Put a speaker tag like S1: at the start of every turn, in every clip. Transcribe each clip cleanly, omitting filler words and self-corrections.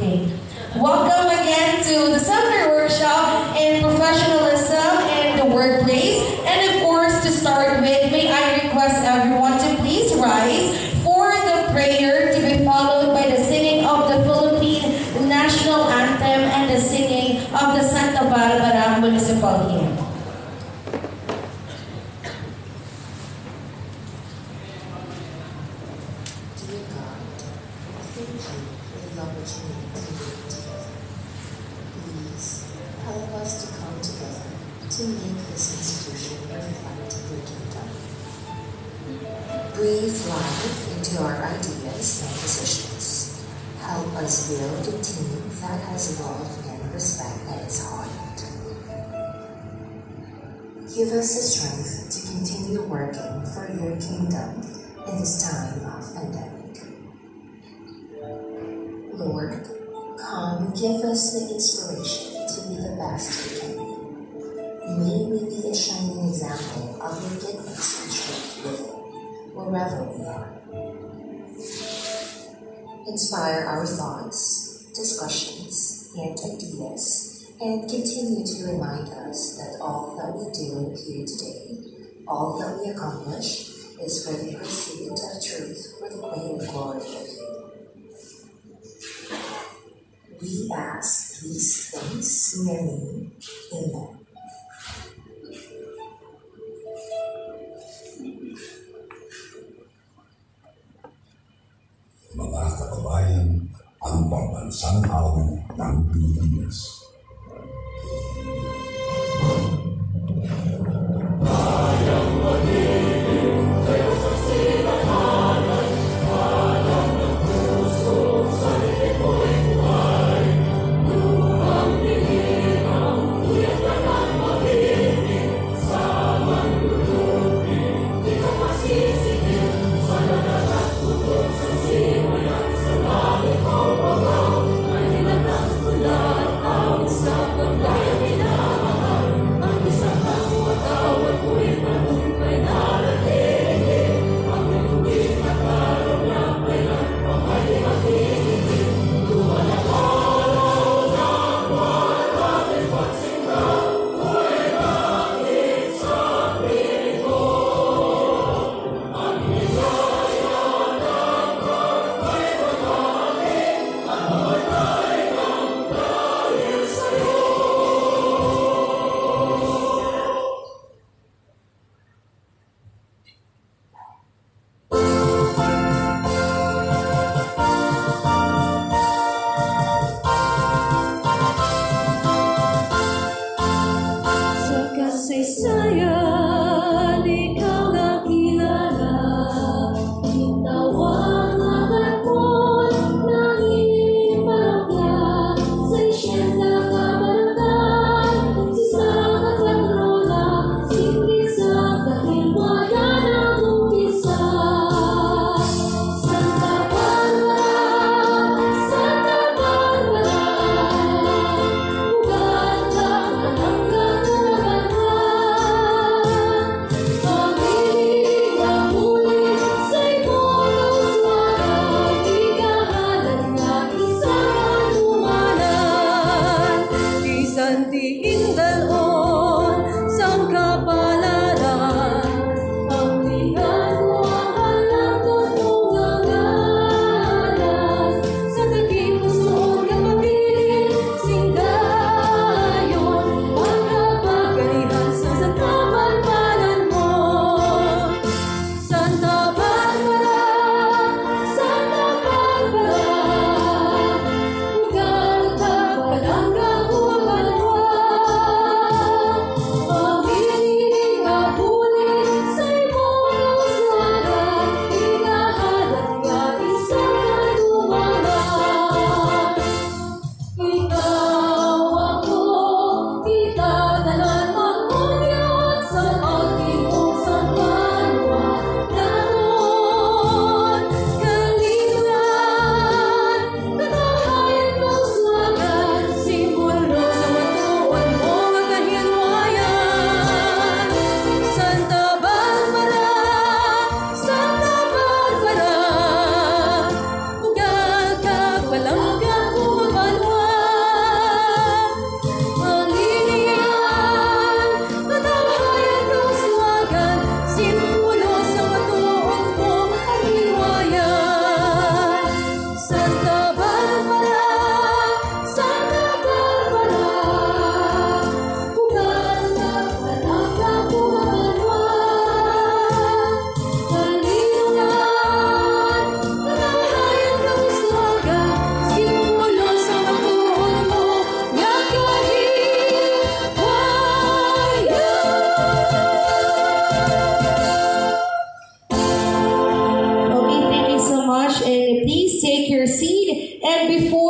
S1: Okay. Welcome again to the summer workshop in professionalism in the workplace. And of course, to start with, may I request everyone to please rise for the prayer to be followed by the singing of the Philippine National Anthem and the singing of the Santa Barbara Municipal Hymn.
S2: Dear God, thank you for the opportunity to work together. Please help us to come together to make this institution reflect your kingdom. Breathe life into our ideas and decisions. Help us build a team that has love and respect at its heart. Give us the strength to continue working for your kingdom in this time of pandemic. Lord, come give us the inspiration to be the best we can be. May we be a shining example of your goodness and truth living wherever we are. Inspire our thoughts, discussions, and ideas, and continue to remind us that all that we do here today, all that we accomplish, is for the pursuit of truth for the greater glory of you. We ask these things in your name. Amen.
S3: Mga kababayan, ang pambansang awit ng Pilipinas.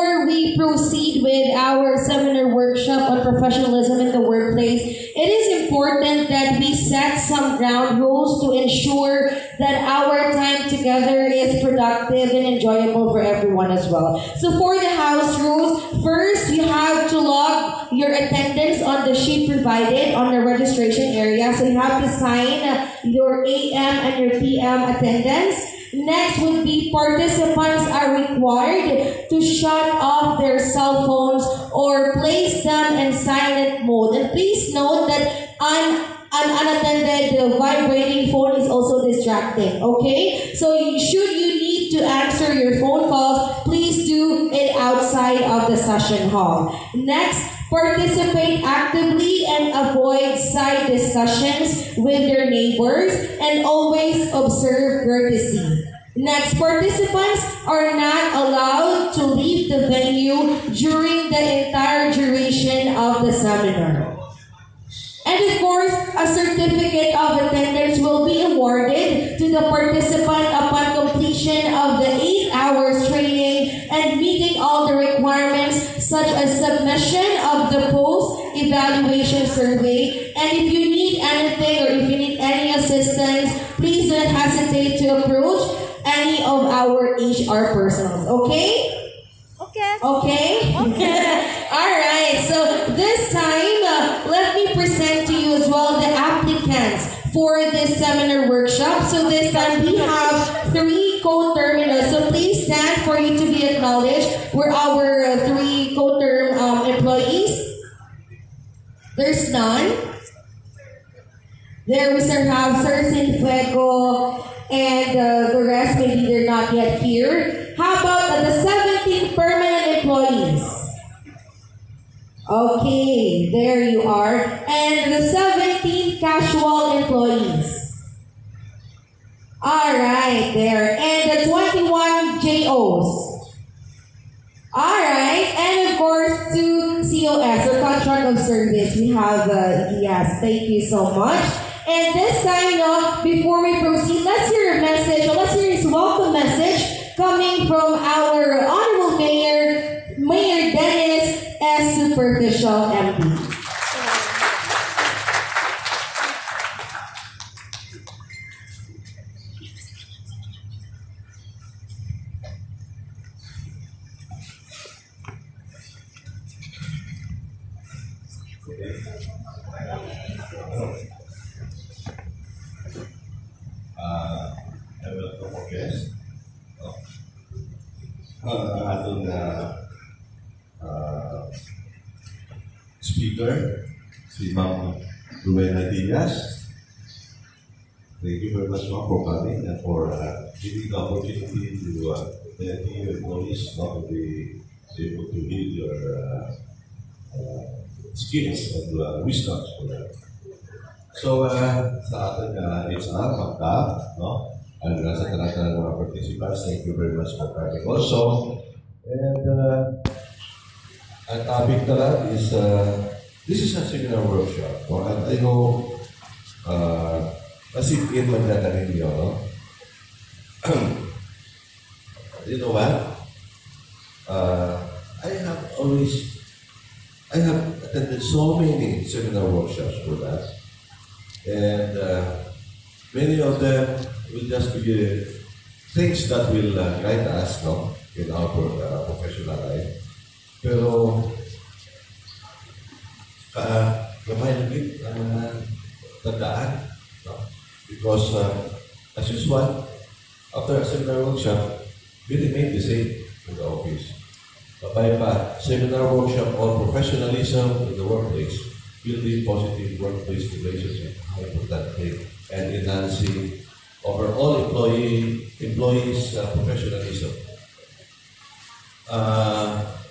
S1: before we proceed with our seminar workshop on professionalism in the workplace, it is important that we set some ground rules to ensure that our time together is productive and enjoyable for everyone as well. So for the house rules, first you have to log your attendance on the sheet provided on the registration area. So you have to sign your AM and your PM attendance. Next would be participants are required to shut off their cell phones or place them in silent mode. And please note that an unattended vibrating phone is also distracting, okay? So should you need to answer your phone calls, please do it outside of the session hall. Next, participate actively and avoid side discussions with your neighbors and always observe courtesy. Next, participants are not allowed to leave the venue during the entire duration of the seminar. And of course, a certificate of attendance will be awarded to the participant upon completion of the 8 hours training and meeting all the requirements such as submission of the post-evaluation survey. And if you need anything or if you need any assistance, please don't hesitate to approach any of our HR personnel. Okay?
S4: Okay.
S1: Okay?
S4: Okay.
S1: All right. So this time, let me present to you as well the applicants for this seminar workshop. So this time we have 3 co-terminals. So please stand for you to be acknowledged. We're our 3 co-term employees. There's none. There we have Sir Sinfuego and the rest, maybe they're not yet here. How about the 17 permanent employees? Okay, there you are. And the 17 casual employees. All right, there. And the 21 JOs. All right, and of course, 2 COS or contract of service. We have, yes, thank you so much. And this time, before we proceed, let's hear a message, or let's hear his welcome message coming from our Honorable Mayor, Mayor Dennis S. Superficial MP.
S5: I welcome our guest. Ating speaker, si Ma'am Rowena Diaz. Thank you very much, ma'am, for coming and for giving the opportunity to let your employees not to be able to hear your skills and wisdoms for them. So, sa ating HR, Magda, no? And sa lahat ng mga participants, thank you very much for coming also. And ang topic na is, this is a seminar workshop. No? And I know, nasipin man na ninyo, no? You know what? I have attended so many seminar workshops for that. And many of them will just be things that will guide us, no, in our professional life. Pero gamay lang din tandaan, no? Because as usual, after a seminar workshop, we remain the same in the office. Kapag seminar workshop on professionalism in the workplace, building positive workplace relationship, important thing, and enhancing overall employees' professionalism.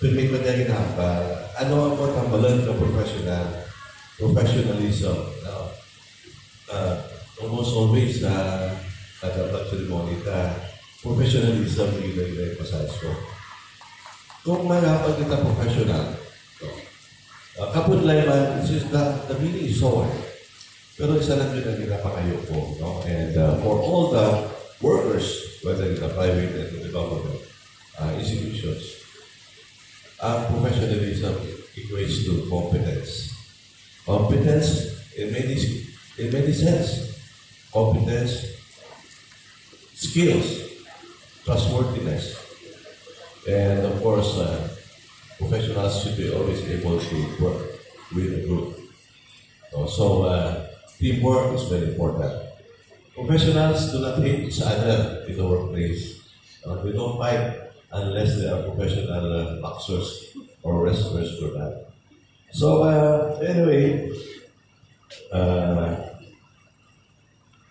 S5: Permit ko na ginahambal, ano ang tambalan ng professionalism? Almost always dapat ceremony professionalism yung emphasize ko. Kung mahirapan kita professional, kapag layman, the meaning is so hard. Pero isa lang yun ang ginapakayo ko. No? And for all the workers, whether in the private and in the government institutions, Professionalism equates to competence. Competence in many sense. Competence, skills, trustworthiness, and of course, professionals should be always able to work with a group. Teamwork is very important. Professionals do not hate each other in the workplace. They don't fight unless they are professional boxers or wrestlers for that. Anyway,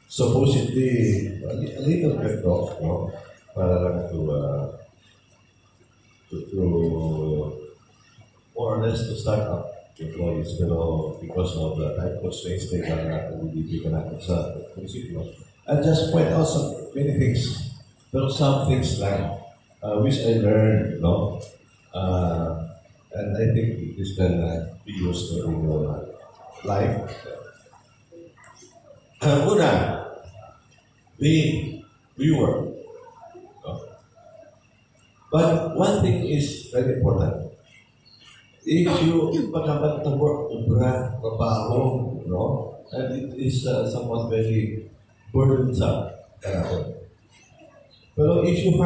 S5: supposedly a little bit of, no, para lang to more or less to start up employees, pero because of the time constraints, they cannot really cannot sa munisipyo. I'll just point out many things, pero some things like which I learned, no, and I think this can be used in your life. Una, we work. No? But one thing is very important. If you pagkakat ng work, trabaho, no? And it is somewhat very burdensome. Pero if you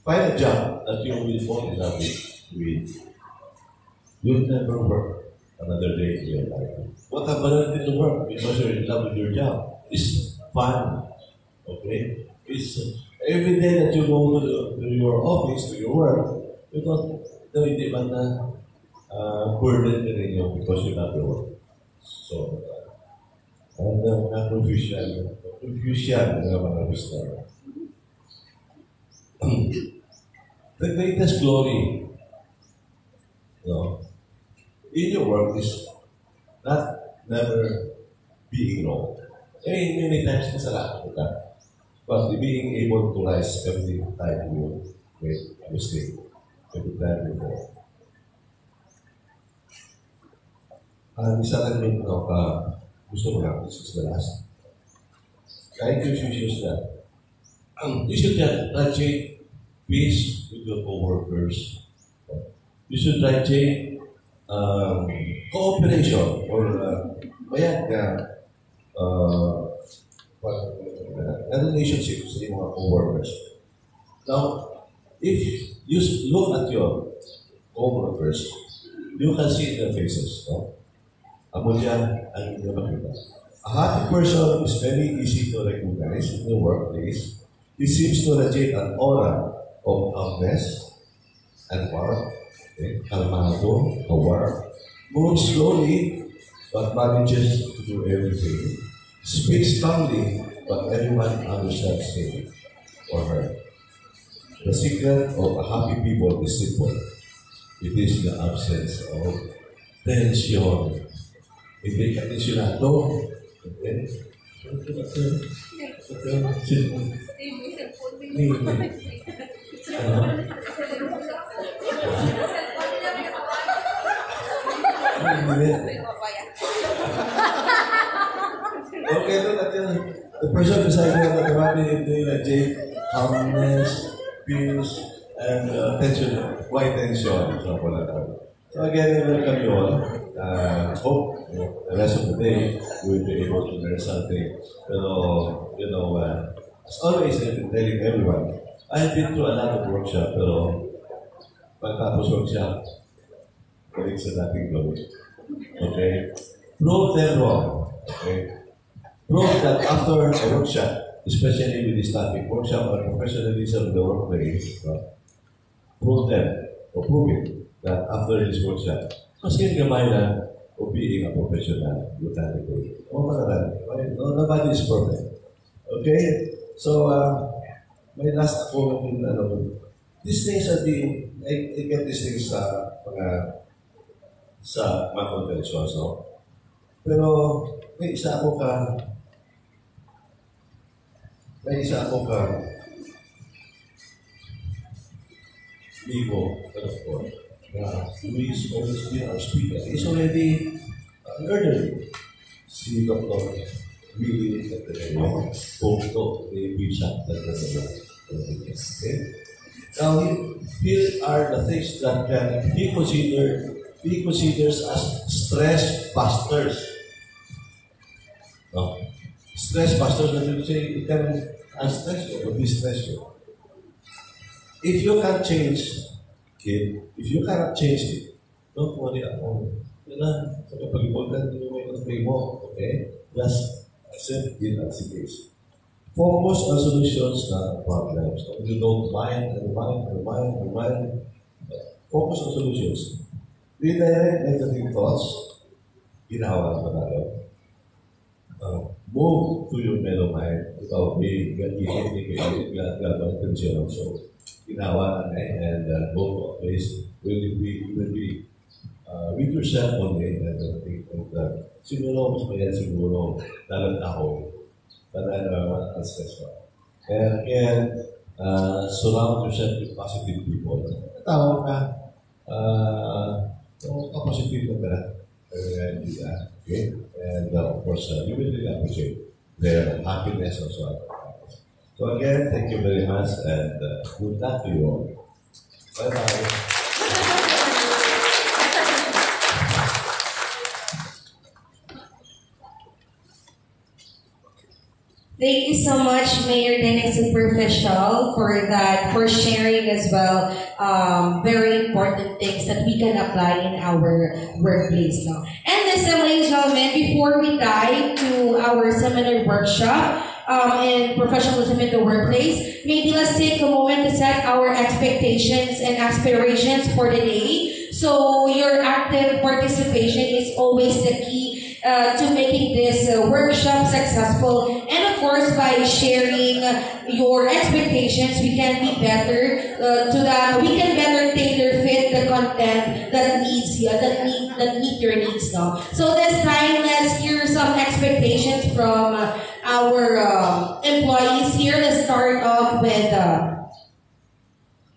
S5: find a job that you will fall in love with, you'll never work another day in your life. What have I learned in the work? Because you're in love with your job. It's fun. Okay? It's every day that you go to your office, to your work, you don't hindi man na burden ka rin yun because you love your work. So, and confusion ng mga gusto. The greatest glory, in your work is never being wrong. Many times kasalanan ka. But being able to rise every time you make a mistake. Every time you fall. Isa lang yung gusto mo lang, this is the last. Kahit Confucius na, you should radiate peace with your co-workers. You should radiate cooperation or relationships sa mga co-workers. Now, if you look at your co-workers, you can see their faces. No? Amulya ang inyong makita. A happy person is very easy to recognize in the workplace. He seems to radiate an aura of calmness and warmth. Calmado, aware, moves slowly, but manages to do everything. Speaks calmly, but everyone understands him or her. The secret of a happy people is simple. It is the absence of tension. Hindi ka tensionado. Okay? Okay, look at the person beside you at the body is calmness, peace, and tension. Why tension? So again, welcome you all. Hope the rest of the day we'll be able to learn something. As always, I've been telling everyone, I've been through a lot of workshop, pero pagtapos workshop, balik sa dating gawin. Okay? Prove them wrong. Okay? Prove that after a workshop, especially with this topic, workshop on professionalism in the workplace, prove it that after this workshop, kasi gamay na of being a professional, you can do it. Nobody is perfect. Okay? So, my last quote in these things are I get these things sa mga conventions, no? Pero may isa ako amigo, who is always been our speaker. He's already elderly. Si Dr. Willie spoke to the bishop that was okay. Now, here are the things that can be considered as stress busters. No? Stress busters, that will say it can unstress you or distress you. If you can change it, if you cannot change it, don't worry at all. Sa kapag-ibolgan mo yung pray mo, okay? Just accept it as it is. Focus on solutions, not problems. You don't mind, focus on solutions. Redirect negative thoughts, ginawa pa tayo. Move to your mellow mind without being attention also. Ginawa na and go to a place where you will be with yourself only and think that siguro mas mayan siguro dalam ako para stressful. And again, surround yourself with positive people. Tawag ka, positive na okay? And of course, you will really appreciate their happiness also. So again, thank you very much and good luck to you all. Bye-bye.
S1: Thank you so much, Mayor Dennis Superficial, for that, for sharing as well very important things that we can apply in our workplace. No? And listen, ladies and gentlemen, before we dive to our seminar workshop in professionalism in the workplace, maybe let's take a moment to set our expectations and aspirations for the day. So your active participation is always the key to making this workshop successful. And of course, by sharing your expectations, we can be better we can better tailor fit the content that needs you, that meet your needs. No? So this time, let's hear some expectations from our employees here. Let's start off with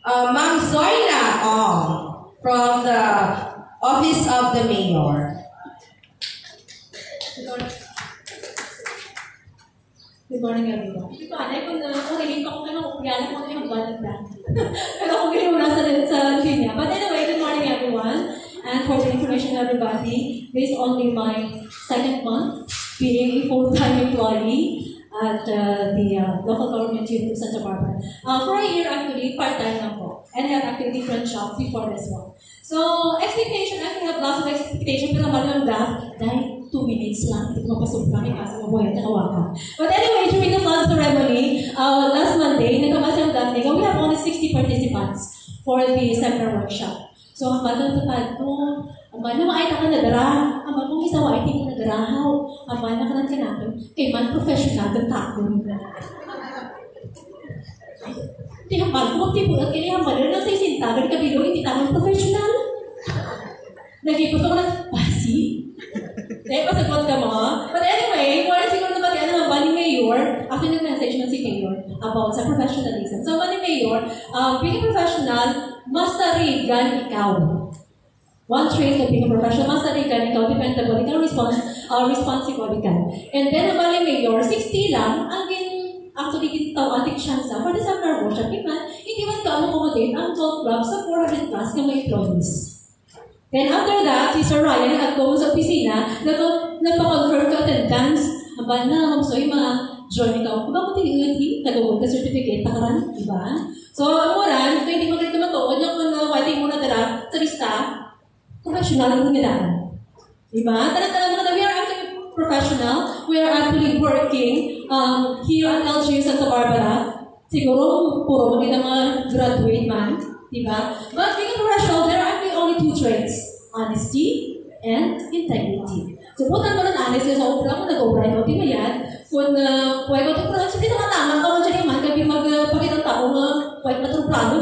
S1: Ma'am Zoila from the Office of the Mayor.
S4: Good morning, everyone. Ito, anay ko na, hiling ko kung upiyalan ko yung button brand. Pero kung hindi mo nasa linya. But anyway, good morning, everyone. And for the information, everybody, this is only my second month being a full-time employee at the local government unit of Santa Barbara. For a year, actually, part-time lang po. And I have actually different jobs before this one. So, expectation, I have lots of expectation, pero malamang dahil 2 minutes lang, hindi ko mapasok kami kasi mabuhay at nakawakan. But anyway, during the flag ceremony, last Monday, nagkamasa yung dating, we have only 60 participants for the seminar workshop. So, ang matutupad ko, ang man na makita ka nadara, ang man kung isa wa, hindi ko nadarahaw, ang man na ka natin, kay man professional, nagtakon. Tihamal ko, magtipulat, kinihamal na sa isintagan, kabilo, hindi tamang professional. Nagipot ko na, basi? Dahil pasagot ka mo. But anyway, kung siguro na pati naman ba ni Mayor, after nag-message na si Mayor about sa professionalism. So, ba ni Mayor, being a professional, masarigan ikaw. One trait of being a professional, masarigan ikaw, dependable ikaw, responsible ikaw. And then, ba ni Mayor, 60 lang, ang actually gintaw ating chance for the seminar workshop, hindi man ka accommodate ang 12 clubs sa 400 plus ng mga employees. Then after that, si Sir Ryan nag-go sa opisina, nagpa-confirm ka attendance, aba na, mamsoy ma-join ikaw. Kung ba mo tingin nag-award ka certificate, takaran, diba? So, ang moran, kung hindi mo ganito matuod, yung kung waiting mo na dala sa lista, professional yung nilaan. Diba? Tala-tala mo na, we are actually professional. We are actually working here at LGU Santa Barbara. Siguro, puro makita mga graduate man. Diba? But being a professional, there are actually only 2 traits. Honesty and integrity. So, putan mo ng honesty sa obra mo, nag-obra ikaw, di ba yan? Kung puwag mo itong plano, hindi nakatama ka man dyan man, gabi magpakitang tao na puwag mo itong plano,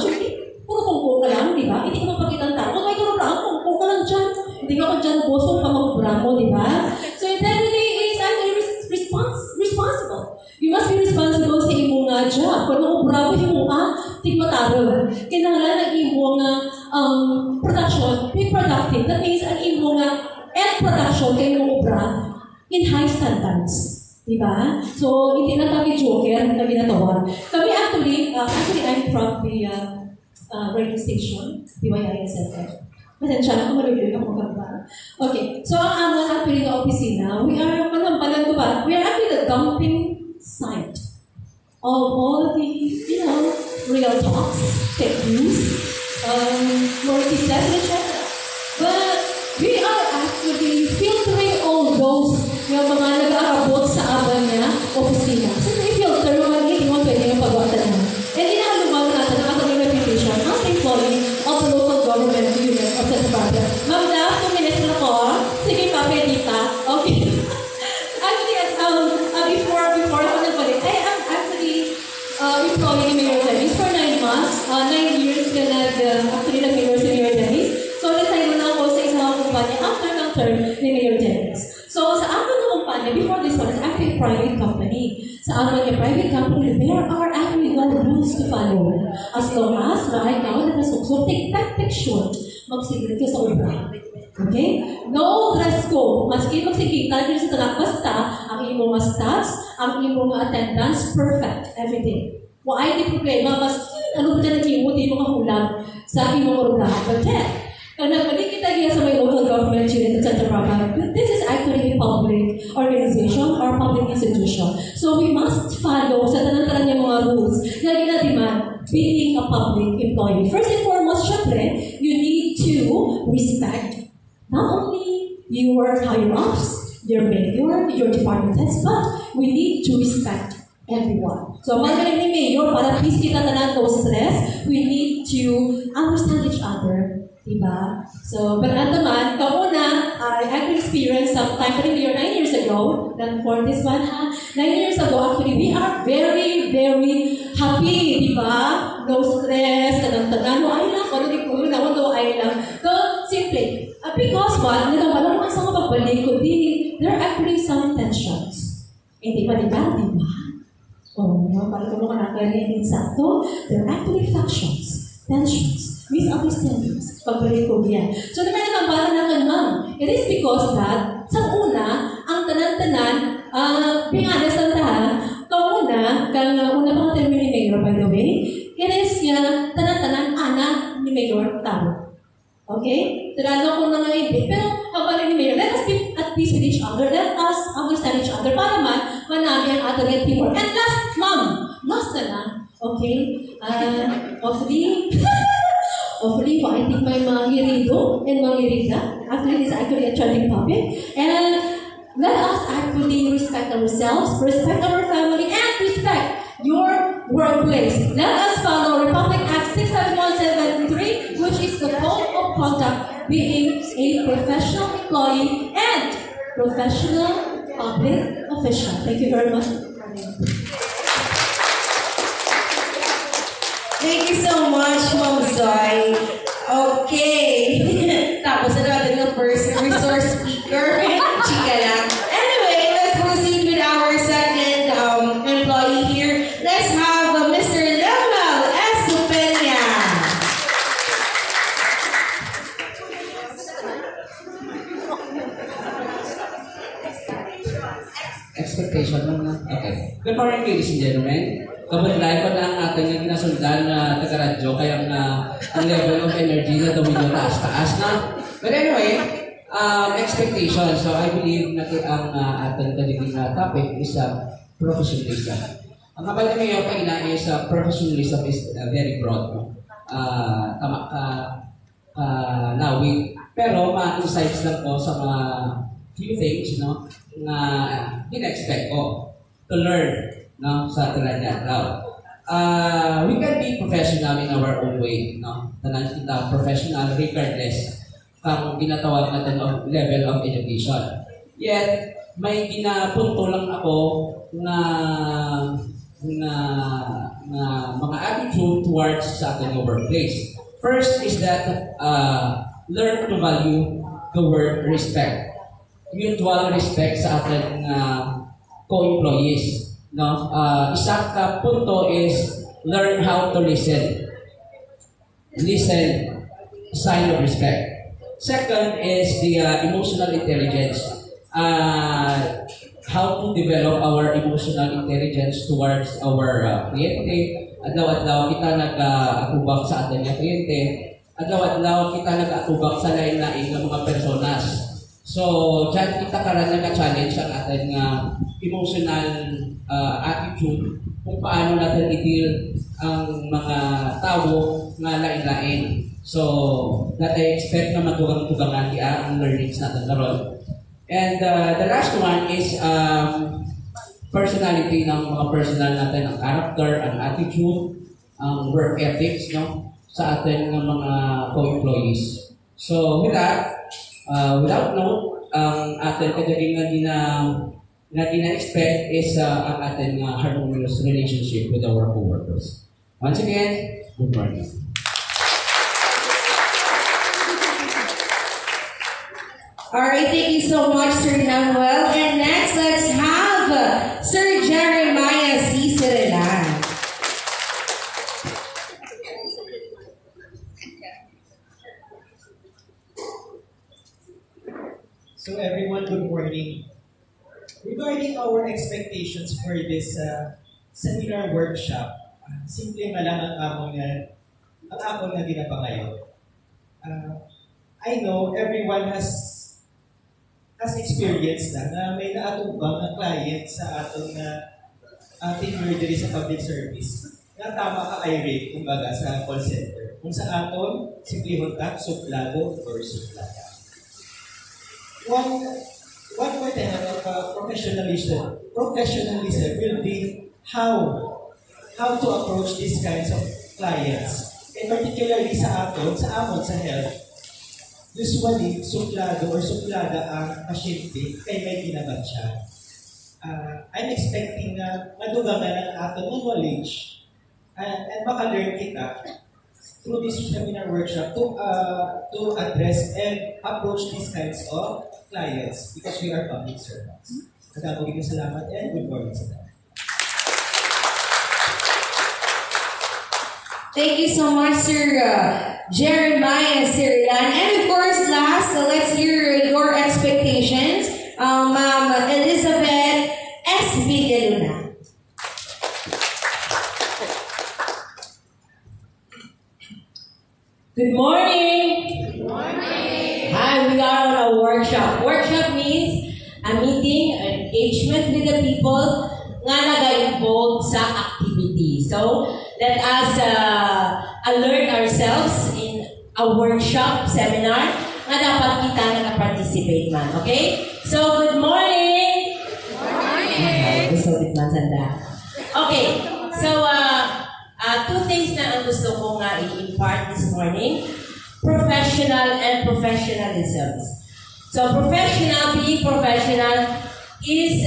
S4: puro kungkong ka lang, di ba? Hindi ka magpakitang tao. Kung may plano, kungkong ka lang dyan. Hindi ka man dyan boso ka mag-obra mo, di ba? So, integrity is actually responsible. You must be responsible sa imong job. Kung mag-obra mo, imong tigmataro. Kinahanglan ang imong production, be productive. That means ang imong end production kay imong obra in high standards. Diba? So, hindi na kami joker na ginatawa. Kami actually I'm from the radio station, DYISFF. Pasensya na kung malulog ako magkakaba. Okay, so ang amon actually na opisina, we are actually the dumping site of all the, real talks, fake news, politics, etc. But we are actually filtering all those yung mga nag-aabot sa aban niya, opisina. So, na-filter yung mga hindi mo pwede yung pagwatan niya. And inahalumaw natin ang ating reputation as employee of the local government unit of the department. Ma'am Daph, 2 minutes na ako. Sige pa, pwede ka. Okay. Actually, before ako nagbalik, I am actually employee ni Mayor Dennis for 9 months. 9 years ka nag-mayor si Mayor Dennis. So, nasign na ako sa isang kumpanya after ng term ni Mayor Dennis. So, sa amin na kumpanya, before this one, is actually a private company. Sa amin yung private company, there are actually no rules to follow. As long as ikaw na nasuksok, take that picture, magsigil ka sa ubra. Okay? No dress code. Maski magsigita, dito sa tanak, basta ang imong stats, ang imong attendance, perfect, everything. Why di problema, maski ano ba dyan nag-iimot, di mo kakulang sa imong ubrahan. But then, kung nabalik kita sa may local government unit, etc. This is actually a public organization or public institution. So we must follow sa tanan-tanan yung mga rules na ginademand being a public employee. First and foremost, syempre, you need to respect not only your higher-ups, your mayor, your department heads, but we need to respect everyone. So, magaling ni Mayor, para please kita tanan no stress, we need to understand each other. Diba? So, but naman, kauna, I actually experienced sometime earlier 9 years ago, than for this one, 9 years ago, actually, we are very, very happy, diba? No stress, tanan-tanan, no, ay lang, ano di ko, no, ay lang. So, simple. Because what, nagawala naman sa mga pagbalik, kundi, there are actually some tensions. Hindi pa diba? Para kung nakakarinig sa ito, there are actually factions, tensions, misunderstandings, pagbalik ko yan. So, naman nakabara na kanmang. It is because that, sa una, ang tanan-tanan, being honest ang tahan, kauna, una pang termino ni Mayor, by the way, it is tanan-tanan, anak ni Mayor, tao. Okay? Tirano ko na nga hindi. Pero, kabarin ni Mayor, let us be at peace with each other. Let us understand each other para man, manami ang ating teamwork. And last, ma'am, last na lang, okay? Hopefully, I think may mga hirido and mga hirida. Actually, it's actually a trending topic. And let us actually respect ourselves, respect our family, and respect your workplace. Let us follow Republic Act 67173, which is the code of conduct being a professional employee and professional public official. Thank you very much.
S1: Thank you so much, Ma'am Zoy. Okay. Tapos na natin yung first resource speaker. Chika lang. Anyway, let's proceed with our second employee here. Let's have Mr. Lemuel S. Peña.
S6: Expectation lang. Okay. Good morning, ladies and gentlemen. Kabadlay ko na ang ating ginasundan na taga-radyo, kaya ang level of energy na domino taas-taas na. But anyway, expectation. So I believe na ang ating kaniging topic is professionalism. Ang kapal ni Mayor kanina is professionalism is very broad. Tama ka lawig. Pero ma-insights lang po sa mga few things na in-expect ko to learn sa talaga daw. We can be professional in our own way, tanan kita professional regardless kung ginatawag natin of level of education. Yet may ginapunto lang ako na mga attitude towards sa ating workplace. First is that learn to value the word respect. Mutual respect sa ating co-employees. Isang punto is learn how to listen. Listen, sign of respect. Second is the emotional intelligence. How to develop our emotional intelligence towards our cliente, adlaw-adlaw kita nag-atubang sa atin nga kliyente, adlaw-adlaw kita nag-atubang sa lain-lain nga mga personas. So, dyan kita karan nag-challenge ang atin nga emotional attitude kung paano natin i-deal ang mga tao nga lain-lain. So, that I expect na matugang-tugangan ang learnings natin karon. And the last one is personality ng mga personal natin, ang character, ang attitude, ang work ethics, no, sa atin ng mga co-employees. So, with that, without note, ang atin kadaling na gina-expect is ang ating harmonious relationship with our co-workers. Once again, good morning.
S1: Alright, thank you so much, Sir Namuel. And next, let's have Sir Jeremiah C. Sirilan.
S7: So everyone, good morning. Regarding our expectations for this seminar workshop, simple nga lang ang among nga ginapangayon. I know everyone has experience na may naatubang na client sa atong tenure diri sa public service. Na tama ka irate, kumbaga, sa call center. Kung sa aton, simple hontak, suplado or suplada. One point of professionalism will be how to approach these kinds of clients. And particularly sa aton, sa amon, sa health, usually, suplado or suplada ang pasyente kay may ginabat siya. I'm expecting na madugangan ang aton knowledge and maka-learn kita through this seminar workshop to address and approach these kinds of clients because we are public servants. Magagawin ko salamat and good morning sa lahat.
S1: Thank you so much, Sir Jeremiah Sirilan. And of course, last, let's hear your expectations. Ma'am Elizabeth S. Vigaluna.
S4: Good morning! Good morning! Hi, we are on a workshop. Workshop means a meeting, an engagement with the people nga nag-involve sa activity. So, let us alert ourselves in a workshop, seminar, nga dapat kita nag-participate man. Okay? So, good morning! Good morning! Gusto dit man sanda. Okay. So, two things na ang gusto ko nga i-impart this morning. Professional and professionalism. So, being professional is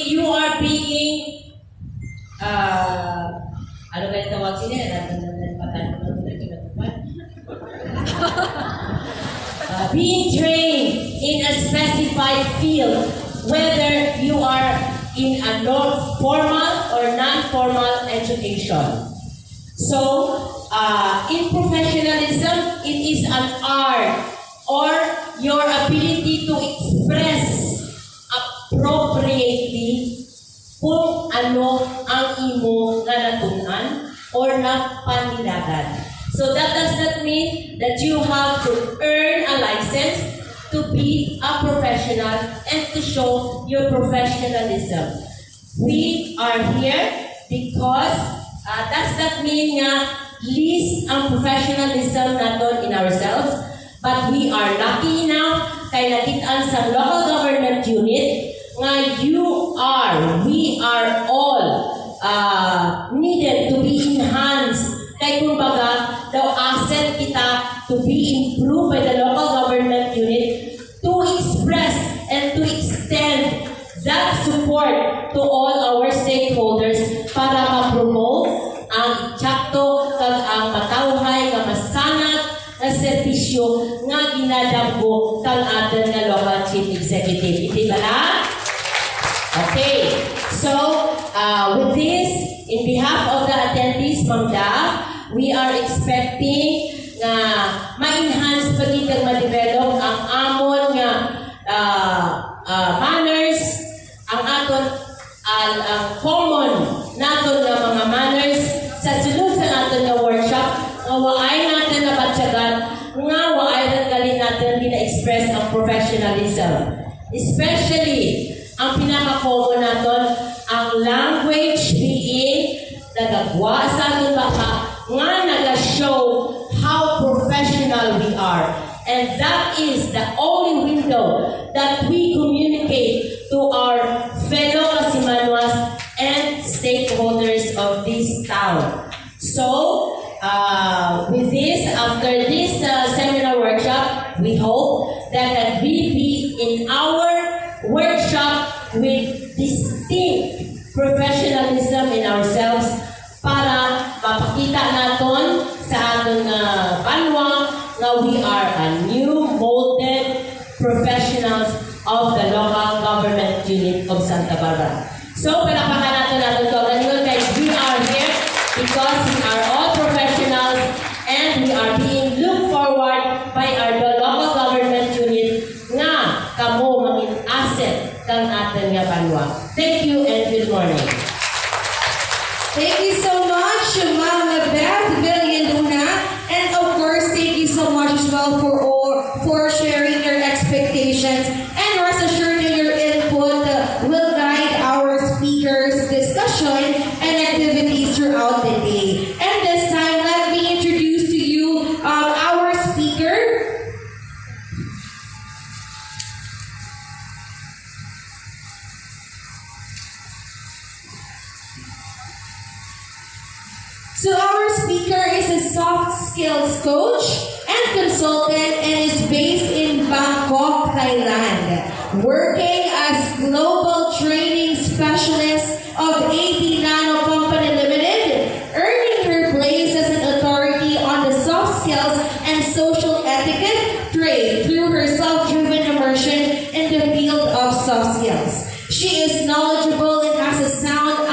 S4: you are being ano ba yung tawag sila? Being trained in a specified field, whether you are in a formal or non-formal education. So, in professionalism, it is an art or your ability to express appropriately kung ano ang imo nga natunan or napanilagan. So that does not mean that you have to earn a license to be a professional and to show your professionalism. We are here because does not mean nga list ang professionalism natin in ourselves, but we are lucky enough kay nakitaan sa local government unit nga we are all needed to be enhanced. Kay kumbaga, the asset kita to be improved by the local government unit to express and to extend that support to all our stakeholders para ma-promote ang tsakto kag ang matawhay nga masanat na serbisyo nga ginadamgo kang atin nga local chief executive. Iti ba? Okay. So, with this, in behalf of the attendees, Ma'am Daf, we are expecting na ma-enhance pagitang ma-develop ang amon nga manners, ang aton natin nga workshop, nga waay natin nabatyagan, nga waay nanggalin natin pina-express ang professionalism. Especially, ang pinaka-common natin, ang language being nagagwa sa ating baka, nga naga-show how professional we are. And that is the only window that we communicate to our fellow Kasimanwas and stakeholders of this town. So, with this, after this seminar workshop, we hope that we be in our workshop with distinct professionalism in ourselves para mapakita natin sa ating banwa na we are a new molded professionals of the local government unit of Santa Barbara. So, palakpakan natin ito. Guys, we are here because we are all professionals and we are being looked forward by our local government unit nga kamo mangin asset kang atin nga banwa. Thank you and good morning.
S1: Thank you so much, Mama Beth, Billy, and Luna. And of course, thank you so much as well for sharing your expectations. And rest assured that your input will guide our speakers' discussion and activities throughout the day. And this time, let me introduce to you our speaker. So our speaker is a soft skills coach and consultant and is based in Bangkok, Thailand, working as global training specialist of AD Nano Company Limited, earning her place as an authority on the soft skills and social etiquette trade through her self-driven immersion in the field of soft skills. She is knowledgeable and has a sound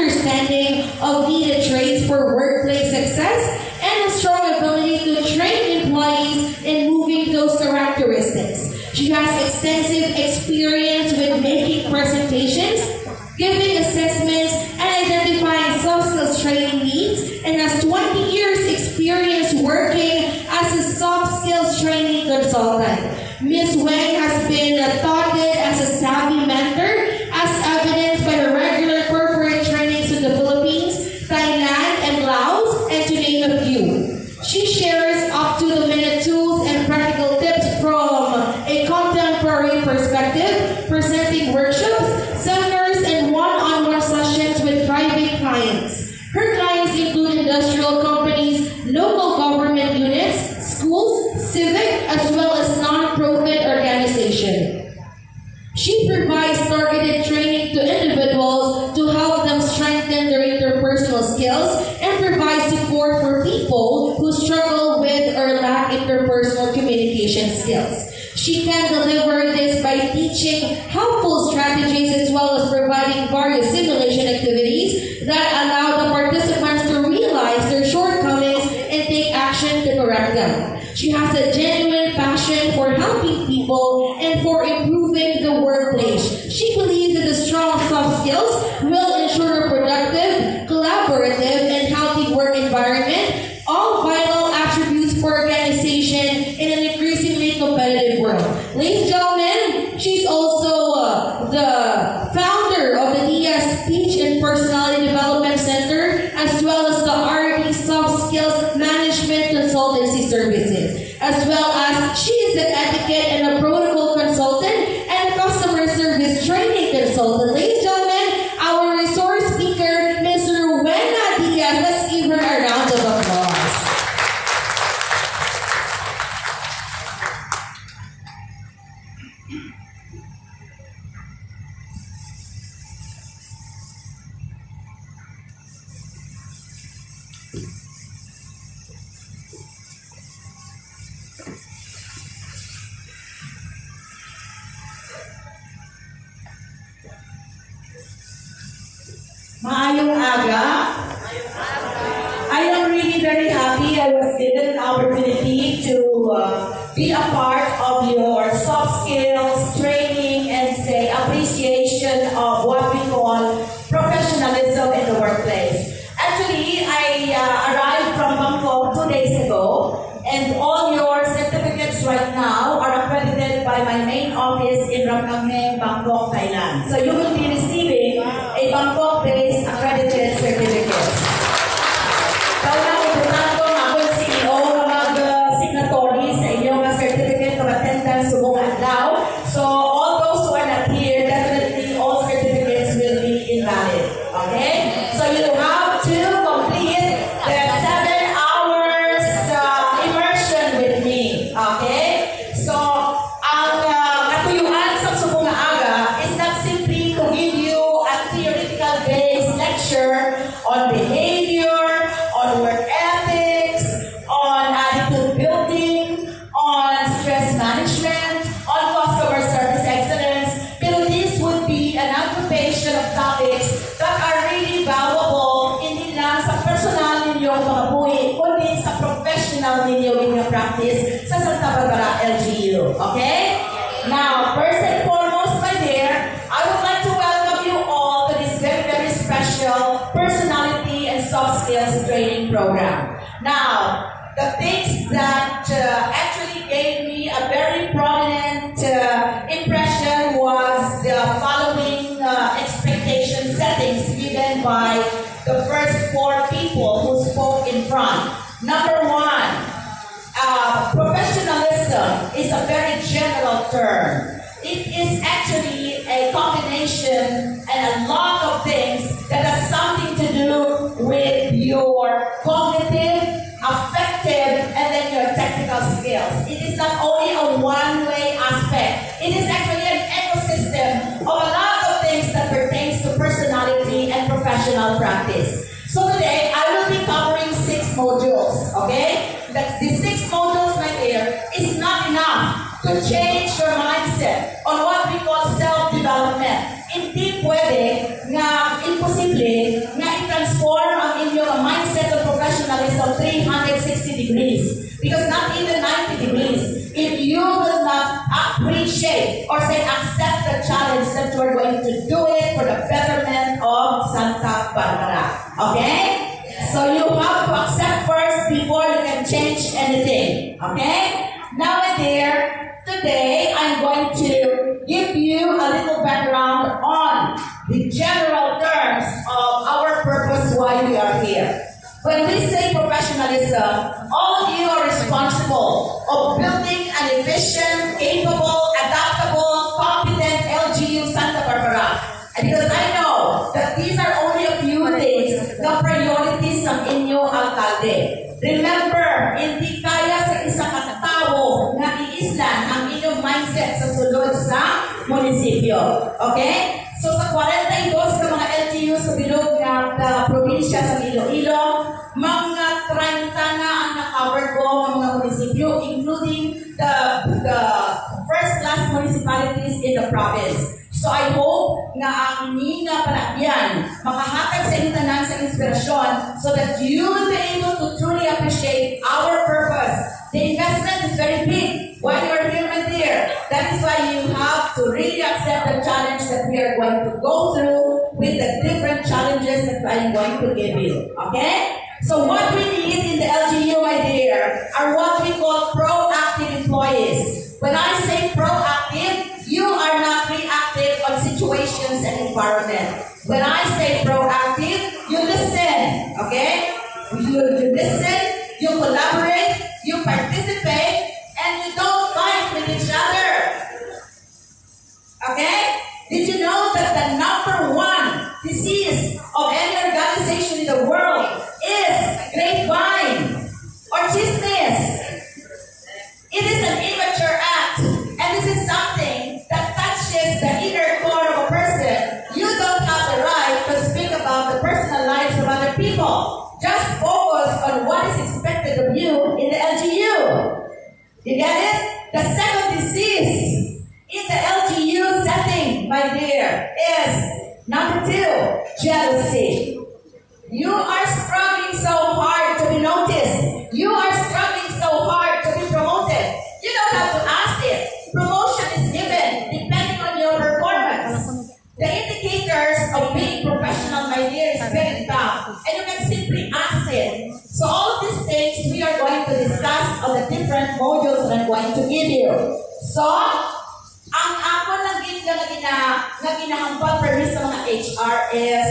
S1: understanding of needed traits for workplace success and a strong ability to train employees in moving those characteristics. She has extensive experience with making presentations, giving assessments, and identifying soft skills training needs, and has 20 years experience working as a soft skills training consultant. Ms. Wang has been touted as a savvy mentor, as evidenced by the regular corporate trainings in the Philippines, Thailand, and Laos, and to name a few. She shares up-to-the-minute tools and practical tips from a contemporary perspective, presenting workshops, seminars, and one-on-one sessions with private clients. Her clients include industrial companies, local government units, schools, civic, as well as non-profit organizations. She provides targeted training to individuals to help them strengthen their interpersonal skills and provide support for people who struggle with or lack interpersonal communication skills. She can deliver this by teaching helpful strategies as well as providing various simulation activities that allow the participants to realize their shortcomings and take action to correct them. She has a genuine passion for helping people and for improving the workplace. She believes that the strong soft skills will ensure a productive, collaborative, and healthy work environment, all vital attributes for organization in an increasingly competitive world. Ladies and gentlemen, she's also the founder of the DS Speech and Personality Development Center, as well as the RD Soft Skills Management Consultancy Services, as well as she is an etiquette and a protocol consultant and a customer service training consultant. Ladies and gentlemen, our resource speaker, Ms. Rowena Diaz. Let's give her a round of applause.
S8: Maayong aga. I am really very happy I was given an opportunity to be a part of your soft skills training and say appreciation of what we call professionalism in the workplace. Actually, I arrived And all your certificates right now are accredited by my main office in Ramkhamhaeng, Bangkok, Thailand. So you will be receiving a Bangkok-based accredited certificate. Kaya importante ko ako yung CEO mag-signatory sa inyong certificate of attendance sa buong adlaw. So all those who are not here, definitely all certificates will be invalid. Okay? So you have to complete the 7 hours immersion with me. Okay? So ang katuyuan sa subong aga is not simply to give you a theoretical-based lecture on behavior, on work ethics, on attitude building, on stress management, on customer service excellence. Pero this would be an aggregation of topics that are really valuable hindi lang sa personal ninyong mga buhay, kundi sa professional ninyo inyong practice sa Santa Barbara LGU. Okay? Now, first and foremost, my dear, I would like to welcome you all to this very, very special personality and soft skills training program. Now, the things that actually gave me a very prominent impression was the following expectation settings given by the first 4 people who spoke in front. Number 1, professionalism is a very general term. It is actually a combination and a lot of things that has something to do with your cognitive, affective, and then your technical skills. It is not only a one-way aspect. It is actually an ecosystem of a lot of things that pertains to personality and professional practice. So today, I will be covering 6 modules, okay? That's the 6 modules right here is not enough to change your mindset on what we call self-development. Hindi pwede nga imposible nga i-transform ang inyong mindset of professionalism 360 degrees. Because not even 90 degrees. If you will not appreciate or say accept the challenge that you are going to do it for the betterment of Santa Barbara. Okay? So you have to accept first before you can change anything. Okay? Now and there, today I'm going to give you a little background on the general terms of our purpose why we are here. When we say professionalism, all of you are responsible of building an efficient, capable, adaptable, competent LGU Santa Barbara. And because I know that these are only a few things, the priorities ng inyong alkalde. Remember, hindi kaya sa isang katao na iislan ang inyong mindset sa sulod sa munisipyo. Okay? So sa 42 ka mga LGU sa bilog ng probinsya sa Iloilo, mga 30 na ang na-cover ko ng mga munisipyo, including the first-class municipalities in the province. So I hope na ang inyong palakyan makahatag sa inyong tanan sa inspirasyon so that you will be able to truly appreciate our purpose. The investment is very big. While you are here and there, that is why you have to really accept the challenge that we are going to go through with the different challenges that I am going to give you. Okay? So what we need in the LGU, my dear, are what we call proactive employees. When I say proactive, you are not reactive on situations and environment. When I say proactive, you listen. Okay? You listen, you collaborate, you participate, and you don't fight with each other. Okay? Did you know that the number 1 disease of any organization in the world is grapevine or chismis? It is an immature act, and this is something that touches the inner core of a person. You don't have the right to speak about the personal lives of other people. Just focus on what is expected of you in the LGU. You get it? The second disease in the LGU setting, my dear, is number 2, jealousy. You are struggling so hard to be noticed. You are struggling so hard to be promoted. You don't have to ask it. Promotion is given depending on your performance. The indicators of being professional, my dear, is very tough. And you can simply ask it. So all of these things we are going to discuss on the going to give you. So, ang ako na ginahambal premise sa mga HR is,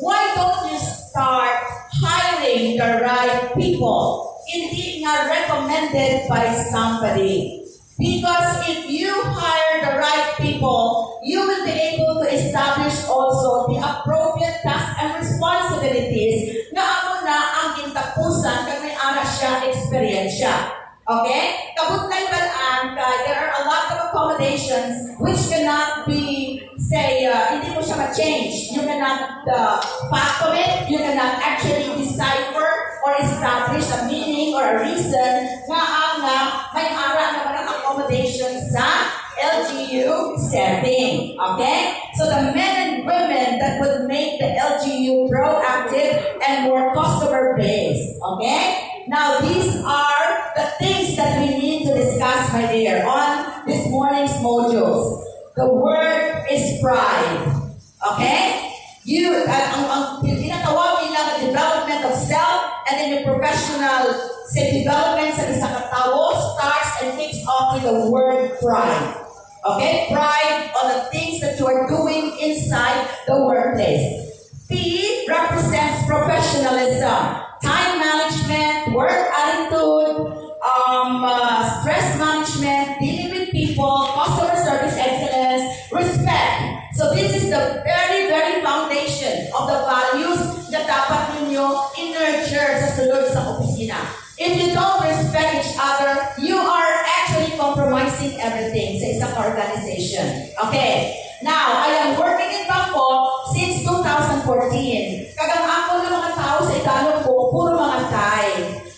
S8: why don't you start hiring the right people? Hindi nga recommended by somebody. Because if you hire the right people, you will be able to establish also the appropriate tasks and responsibilities na ako na ang gintapusan kag may ara siya experiensya. Okay? Kabutay balaan ka, there are a lot of accommodations which cannot be, say, hindi mo siya ma-change. You cannot fathom it, you cannot actually decipher or establish a meaning or a reason na may ara naman ang accommodation sa LGU setting. Okay? So the men and women that would make the LGU proactive and more customer-based. Okay? Now, these are the things that we need to discuss, my dear, on this morning's modules. The word is pride. Okay? Ang tinatawag nila the development of self and then yung professional development sa isang katao starts and kicks off with the word pride. Okay? Pride on the things that you are doing inside the workplace. P represents professionalism. Time management, work attitude, stress management, dealing with people, customer service excellence, respect. So this is the very, very foundation of the values na dapat ninyo in-nurture sa sulod sa opisina. If you don't respect each other, you are actually compromising everything sa isang organization. Okay. Now, I am working in Bangkok since 2014. Kagang ako ng mga tao sa Italog ko, puro mga Thai.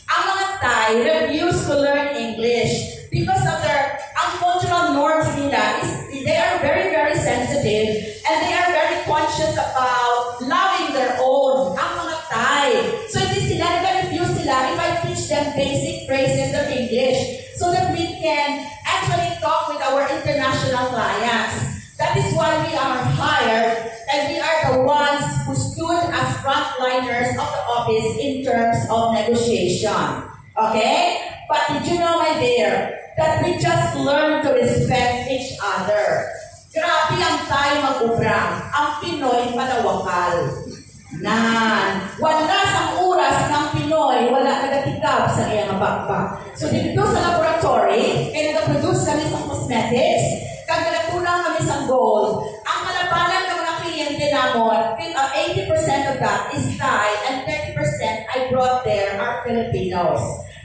S8: Ang mga Thai refuse to learn English because of their cultural norms nila. They are very, very sensitive and they are very conscious about loving their own. Ang mga Thai. So hindi sila, nag-refuse sila if I teach them basic phrases of English so that we can actually talk with our international clients. That is why we are hired and we are the ones who stood as frontliners of the office in terms of negotiation. Okay? But did you know, my dear, that we just learn to respect each other? Grabe ang tayo mag-ubrang. Ang Pinoy panawakal. Wala sang oras ng Pinoy, wala nagatikab sa iyang bakbak. So dito sa laboratory, kaya nag-produce kami sa cosmetics, kag nagtulang kami sa gold. Ang kalabanan ng mga kliyente namon, 80% of that is Thai and 30% I brought there are Filipinos.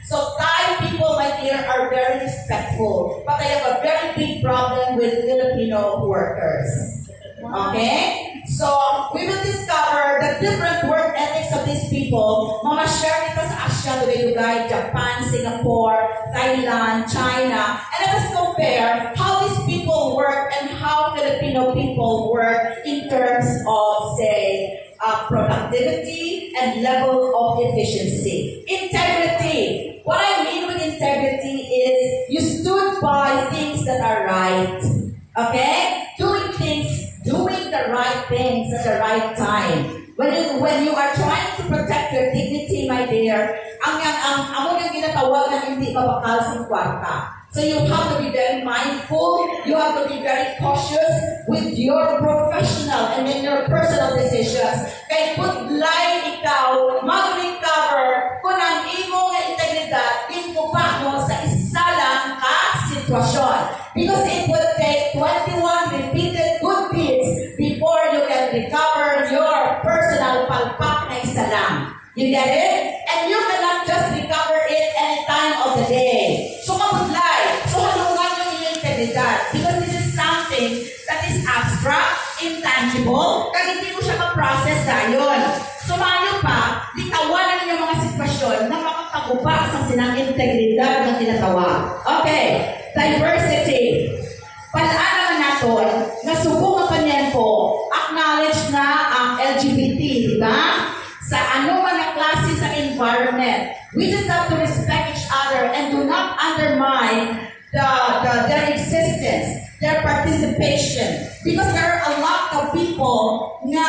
S8: So Thai people, my dear, are very respectful, but I have a very big problem with Filipino workers. Okay? So, we will discover the different work ethics of these people. Mama-share kita sa Asia, Dubai, Japan, Singapore, Thailand, China, and let us compare how these people work and how Filipino people work in terms of, say, productivity and level of efficiency. Integrity. What I mean with integrity is you stood by things that are right. Okay? Doing the right things at the right time. When you are trying to protect your dignity, my dear, ang yung ginatawag na hindi mabakal sa kwarta. So you have to be very mindful, you have to be very cautious with your professional and in your personal decisions. Kaya line ikaw, mag-recover kung ang imong integridad, pa mo sa isa lang ka sitwasyon. Because it will take 21 repeated good deeds before you can recover your personal palpak na isa lang. You get it? And you cannot just recover it any time of the day. So kabudlay. So halungan yung iyong integridad. Because this is something that is abstract, intangible, kag hindi mo siya ma-process dayon. So mayo pa, litawanan niyo mga sitwasyon na makakagupa sa sinang integridad na tinatawag. Okay. Diversity. Palaan naman natin na subong ang kanyan po, acknowledge na ang LGBT, di ba? Sa ano man na klase sa environment. We just have to respect each other and do not undermine their existence, their participation. Because there are a lot of people na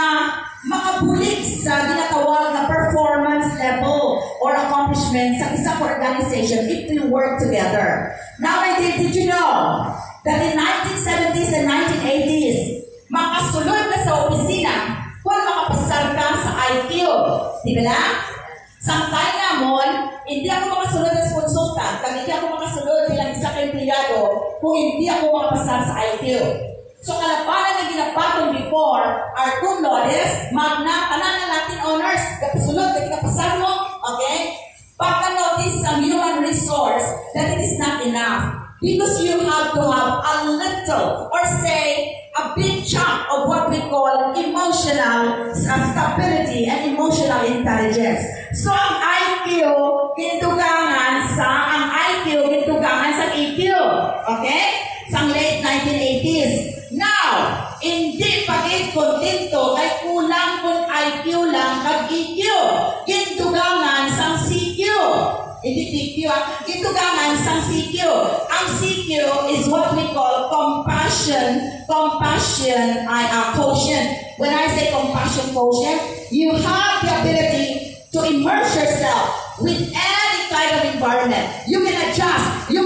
S8: makabulig sa ginatawag na performance level or accomplishment accomplishment sa isang organization if we work together. Now, did you know that in 1970s and 1980s, makasulod ka sa opisina kung makapasar ka sa IQ. Di ba na? Samtay namon, hindi ako makasunod as consultant, kung hindi ako makasunod bilang isa ka-empleyado, kung hindi ako makapasar sa IQ. So, kalapanan na ginapatong before, our cum laudes, magna, panana Latin honors, kapasunod, kapasar mo, okay? Pagka-notice ang human resource that it is not enough. Because you have to have a little, or say, a big chunk of what we call emotional stability and emotional intelligence. So, ang IQ, kintugangan sa EQ. Okay? Sa late 1980s. Now, hindi pagit kontento kay kulang kung IQ lang kag EQ. Kintugangan sa CQ. Hindi TQ, kintugangan sa CQ. Ang CQ is what we call compassion quotient. When I say compassion quotient, you have the ability to immerse yourself with any kind of environment. You can adjust. You